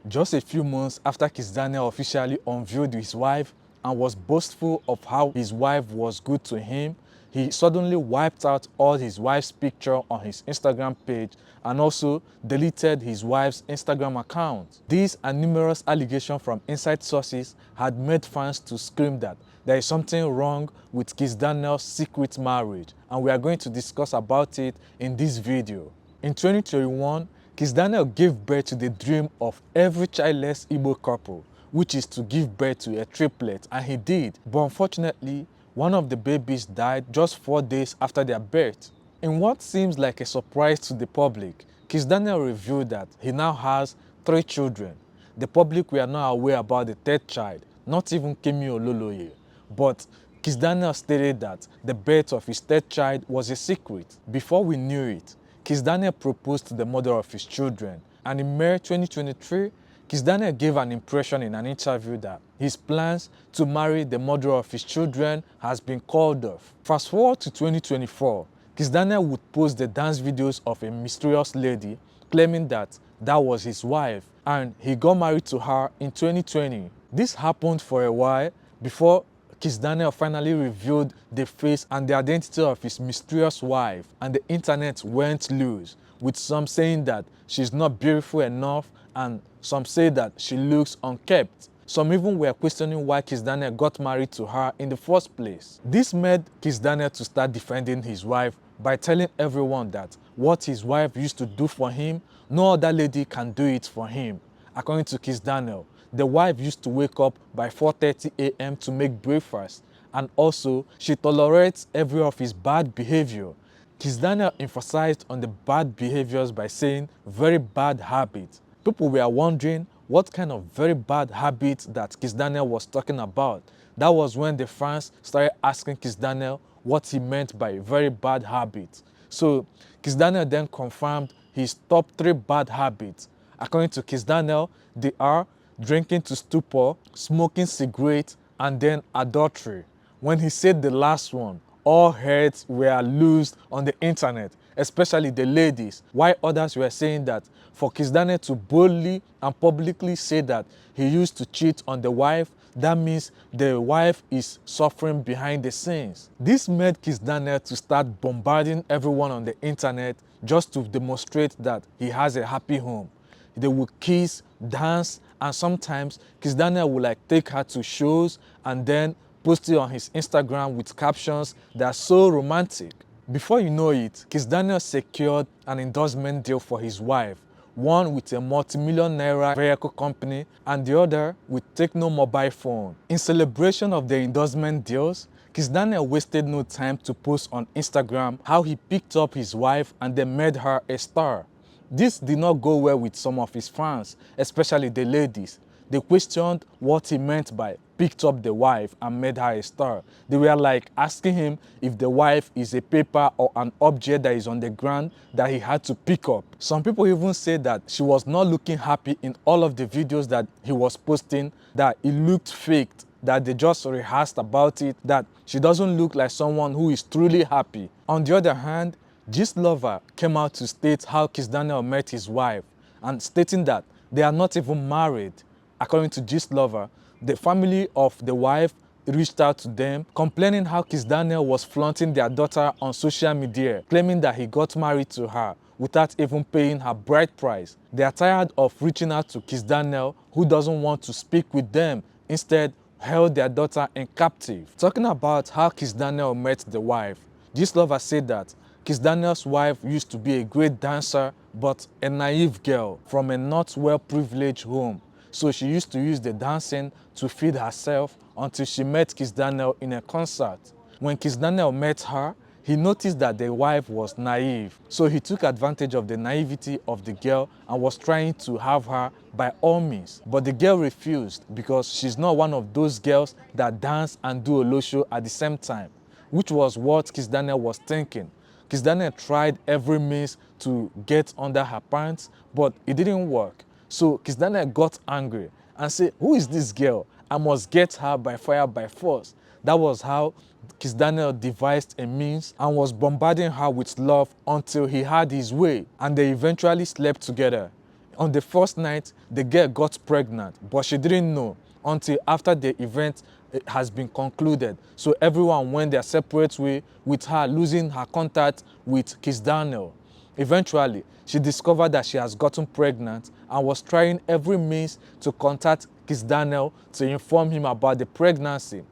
Just a few months after Kizz Daniel officially unveiled his wife and was boastful of how his wife was good to him, he suddenly wiped out all his wife's picture on his Instagram page and also deleted his wife's Instagram account. These and numerous allegations from inside sources had made fans to scream that there is something wrong with Kizz Daniel's secret marriage, and we are going to discuss about it in this video. In 2021, Kizz Daniel gave birth to the dream of every childless Igbo couple, which is to give birth to a triplet, and he did. But unfortunately, one of the babies died just 4 days after their birth. In what seems like a surprise to the public, Kizz Daniel revealed that he now has 3 children. The public were not aware about the 3rd child, not even Kemi Ololoye. But Kizz Daniel stated that the birth of his 3rd child was a secret. Before we knew it, Kizz Daniel proposed to the mother of his children, and in May 2023, Kizz Daniel gave an impression in an interview that his plans to marry the mother of his children has been called off. Fast forward to 2024, Kizz Daniel would post the dance videos of a mysterious lady claiming that that was his wife, and he got married to her in 2020. This happened for a while before Kizz Daniel finally revealed the face and the identity of his mysterious wife, and the internet went loose, with some saying that she's not beautiful enough and some say that she looks unkept. Some even were questioning why Kizz Daniel got married to her in the first place. This made Kizz Daniel to start defending his wife by telling everyone that what his wife used to do for him, no other lady can do it for him. According to Kizz Daniel, the wife used to wake up by 4:30 a.m. to make breakfast, and also she tolerates every of his bad behavior. Kizz Daniel emphasized on the bad behaviors by saying very bad habits. People were wondering what kind of very bad habits that Kizz Daniel was talking about. That was when the fans started asking Kizz Daniel what he meant by very bad habits. So Kizz Daniel then confirmed his top 3 bad habits. According to Kizz Daniel, they are drinking to stupor, smoking cigarettes, and then adultery. When he said the last one, all heads were loosed on the internet, especially the ladies, while others were saying that for Kizz Daniel to boldly and publicly say that he used to cheat on the wife, that means the wife is suffering behind the scenes. This made Kizz Daniel to start bombarding everyone on the internet just to demonstrate that he has a happy home. They would kiss, dance, and sometimes Kizz Daniel would take her to shows and then post it on his Instagram with captions that are so romantic. Before you know it, Kizz Daniel secured an endorsement deal for his wife, one with a multi-million naira vehicle company and the other with Techno mobile phone. In celebration of the endorsement deals, Kizz Daniel wasted no time to post on Instagram how he picked up his wife and then made her a star. This did not go well with some of his fans, especially the ladies. They questioned what he meant by picked up the wife and made her a star. They were asking him if the wife is a paper or an object that is on the ground that he had to pick up. Some people even said that she was not looking happy in all of the videos that he was posting, that it looked faked, that they just rehearsed about it, that she doesn't look like someone who is truly happy. On the other hand, Gist Lover came out to state how Kizz Daniel met his wife and stating that they are not even married. According to Gist Lover, the family of the wife reached out to them complaining how Kizz Daniel was flaunting their daughter on social media, claiming that he got married to her without even paying her bride price. They are tired of reaching out to Kizz Daniel, who doesn't want to speak with them, instead held their daughter in captive. Talking about how Kizz Daniel met the wife, Gist Lover said that Kizz Daniel's wife used to be a great dancer but a naive girl from a not well-privileged home. So she used to use the dancing to feed herself until she met Kizz Daniel in a concert. When Kizz Daniel met her, he noticed that the wife was naive. So he took advantage of the naivety of the girl and was trying to have her by all means. But the girl refused because she's not one of those girls that dance and do olosho at the same time, which was what Kizz Daniel was thinking. Kizz Daniel tried every means to get under her pants, but it didn't work. So Kizz Daniel got angry and said, "Who is this girl? I must get her by fire by force." That was how Kizz Daniel devised a means and was bombarding her with love until he had his way, and they eventually slept together. On the first night, the girl got pregnant, but she didn't know until after the event has been concluded. So everyone went their separate way, with her losing her contact with Kizz Daniel. Eventually, she discovered that she has gotten pregnant and was trying every means to contact Kizz Daniel to inform him about the pregnancy.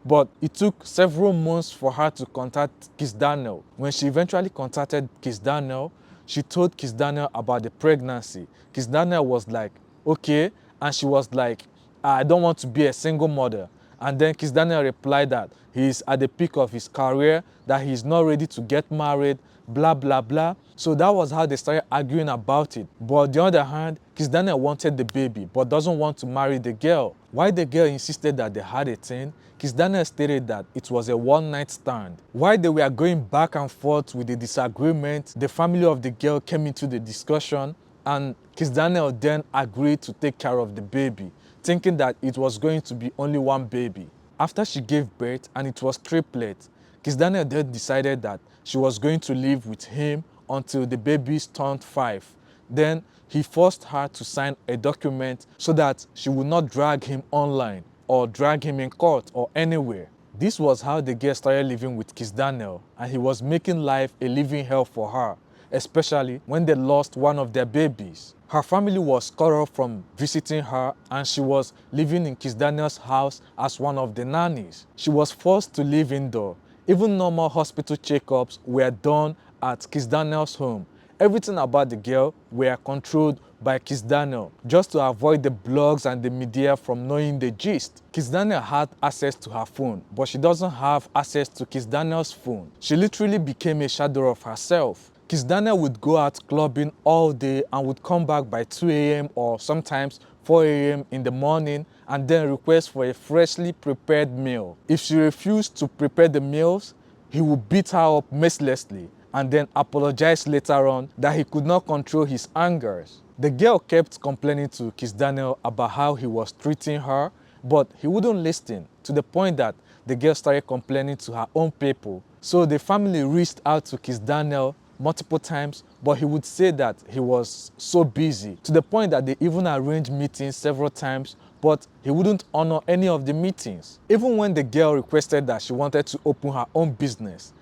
But it took several months for her to contact Kizz Daniel. When she eventually contacted Kizz Daniel, she told Kizz Daniel about the pregnancy. Kizz Daniel was like, okay, and she was like, I don't want to be a single mother. And then Kizz Daniel replied that he is at the peak of his career, that he is not ready to get married, blah, blah, blah. So that was how they started arguing about it. But on the other hand, Kizz Daniel wanted the baby, but doesn't want to marry the girl. Why the girl insisted that they had a thing, Kizz Daniel stated that it was a one-night stand. While they were going back and forth with the disagreement, the family of the girl came into the discussion, and Kizz Daniel then agreed to take care of the baby, thinking that it was going to be only one baby. After she gave birth and it was triplet, Kizz Daniel then decided that she was going to live with him until the babies turned 5. Then he forced her to sign a document so that she would not drag him online or drag him in court or anywhere. This was how the girl started living with Kizz Daniel, and he was making life a living hell for her, especially when they lost one of their babies. Her family was cut off from visiting her, and she was living in Kizz Daniel's house as one of the nannies. She was forced to live indoor. Even normal hospital checkups were done at Kizz Daniel's home. Everything about the girl were controlled by Kizz Daniel, just to avoid the blogs and the media from knowing the gist. Kizz Daniel had access to her phone, but she doesn't have access to Kizz Daniel's phone. She literally became a shadow of herself. Kizz Daniel would go out clubbing all day and would come back by 2 a.m. or sometimes 4 a.m. in the morning and then request for a freshly prepared meal. If she refused to prepare the meals, he would beat her up mercilessly and then apologize later on that he could not control his angers. The girl kept complaining to Kizz Daniel about how he was treating her, but he wouldn't listen, to the point that the girl started complaining to her own people. So the family reached out to Kizz Daniel multiple times, but he would say that he was so busy, to the point that they even arranged meetings several times, but he wouldn't honor any of the meetings. Even when the girl requested that she wanted to open her own business,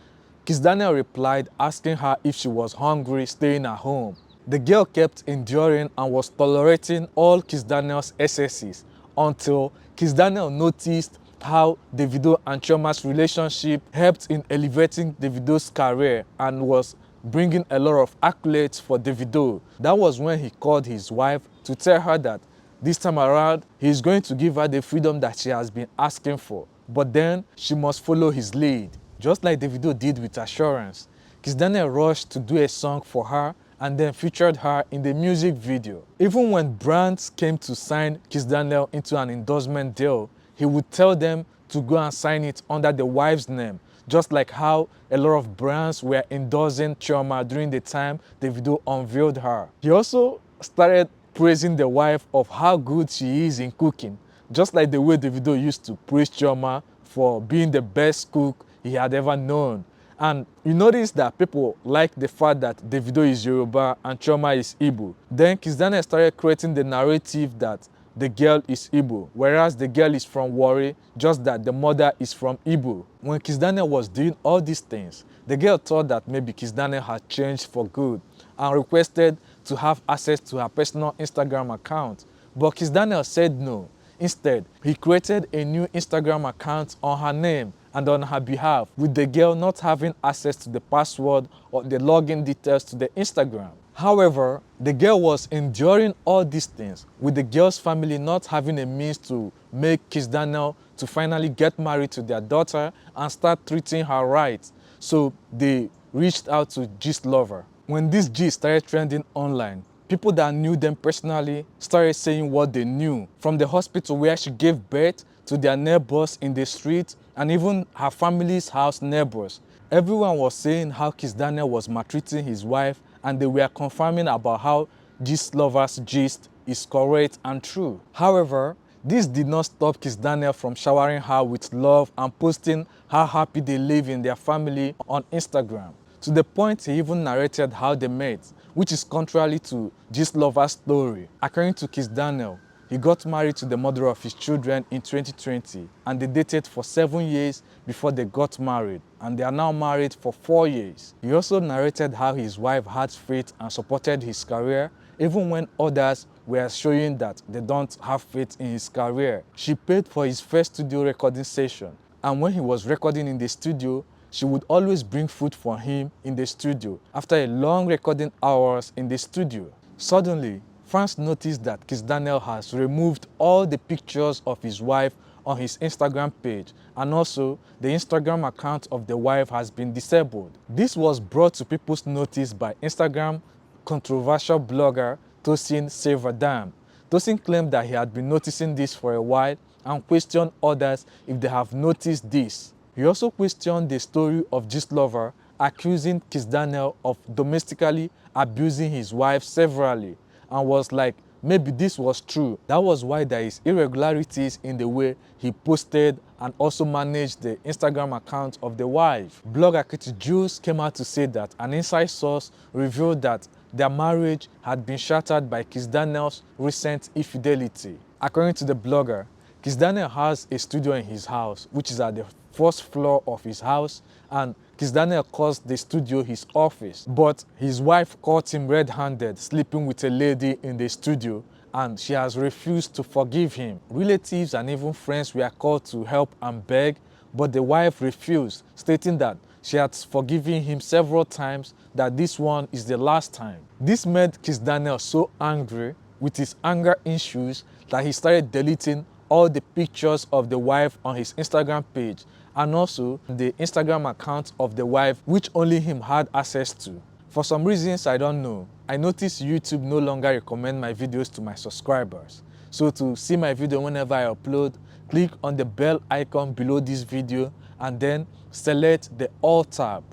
Kizz Daniel replied asking her if she was hungry staying at home. The girl kept enduring and was tolerating all Kizz Daniel's excesses until Kizz Daniel noticed how Davido and Chioma's relationship helped in elevating Davido's career and was bringing a lot of accolades for Davido. That was when he called his wife to tell her that this time around he is going to give her the freedom that she has been asking for, but then she must follow his lead. Just like Davido did with Assurance, Kizz Daniel rushed to do a song for her and then featured her in the music video. Even when brands came to sign Kizz Daniel into an endorsement deal, he would tell them to go and sign it under the wife's name, just like how a lot of brands were endorsing Chioma during the time Davido unveiled her. He also started praising the wife of how good she is in cooking, just like the way Davido used to praise Chioma for being the best cook he had ever known. And you notice that people like the fact that Davido is Yoruba and Chioma is Igbo. Then Kizz Daniel started creating the narrative that the girl is Igbo, whereas the girl is from Warri, just that the mother is from Igbo. When Kizz Daniel was doing all these things, the girl thought that maybe Kizz Daniel had changed for good and requested to have access to her personal Instagram account. But Kizz Daniel said no. Instead, he created a new Instagram account on her name and on her behalf, with the girl not having access to the password or the login details to the Instagram. However, the girl was enduring all these things, with the girl's family not having a means to make Kizz Daniel to finally get married to their daughter and start treating her right. So they reached out to Gist Lover. When this gist started trending online, people that knew them personally started saying what they knew, from the hospital where she gave birth to their neighbors in the street and even her family's house neighbors. Everyone was saying how Kizz Daniel was maltreating his wife, and they were confirming about how Gist Lover's gist is correct and true. However, this did not stop Kizz Daniel from showering her with love and posting how happy they live in their family on Instagram. to the point he even narrated how they met, which is contrary to Gist Lover's story. According to Kizz Daniel, he got married to the mother of his children in 2020 and they dated for 7 years before they got married, and they are now married for 4 years. He also narrated how his wife had faith and supported his career even when others were showing that they don't have faith in his career. She paid for his first studio recording session, and when he was recording in the studio, she would always bring food for him in the studio after a long recording hours in the studio. Suddenly, fans noticed that Kizz Daniel has removed all the pictures of his wife on his Instagram page, and also the Instagram account of the wife has been disabled. This was brought to people's notice by Instagram controversial blogger Tosin Silverdam. Tosin claimed that he had been noticing this for a while and questioned others if they have noticed this. He also questioned the story of Gist Lover accusing Kizz Daniel of domestically abusing his wife severally, and was like, maybe this was true. That was why there is irregularities in the way he posted and also managed the Instagram account of the wife. Blogger Kizz Juice came out to say that an inside source revealed that their marriage had been shattered by Kizz Daniel's recent infidelity. According to the blogger, Kizz Daniel has a studio in his house, which is at the first floor of his house, and Kizz Daniel calls the studio his office. But his wife caught him red-handed sleeping with a lady in the studio, and she has refused to forgive him. Relatives and even friends were called to help and beg, but the wife refused, stating that she had forgiven him several times, that this one is the last time. This made Kizz Daniel so angry with his anger issues that he started deleting all the pictures of the wife on his Instagram page, and also the Instagram account of the wife, which only him had access to. For some reasons I don't know, I noticed YouTube no longer recommend my videos to my subscribers. So to see my video whenever I upload, click on the bell icon below this video and then select the All tab.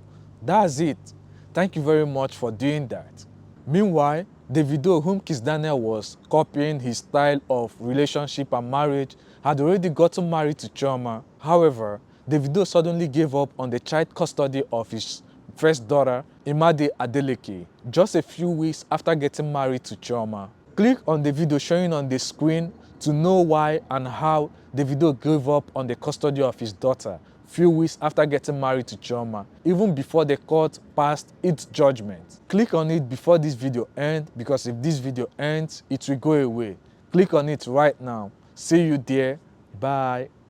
That's it. Thank you very much for doing that. Meanwhile, Davido, whom Kizz Daniel was copying his style of relationship and marriage, had already gotten married to Chioma. However, Davido suddenly gave up on the child custody of his first daughter, Imade Adeleke, just a few weeks after getting married to Chioma. Click on the video showing on the screen to know why and how Davido gave up on the custody of his daughter few weeks after getting married to Chioma, even before the court passed its judgment. Click on it before this video ends, because if this video ends, it will go away. Click on it right now. See you there. Bye.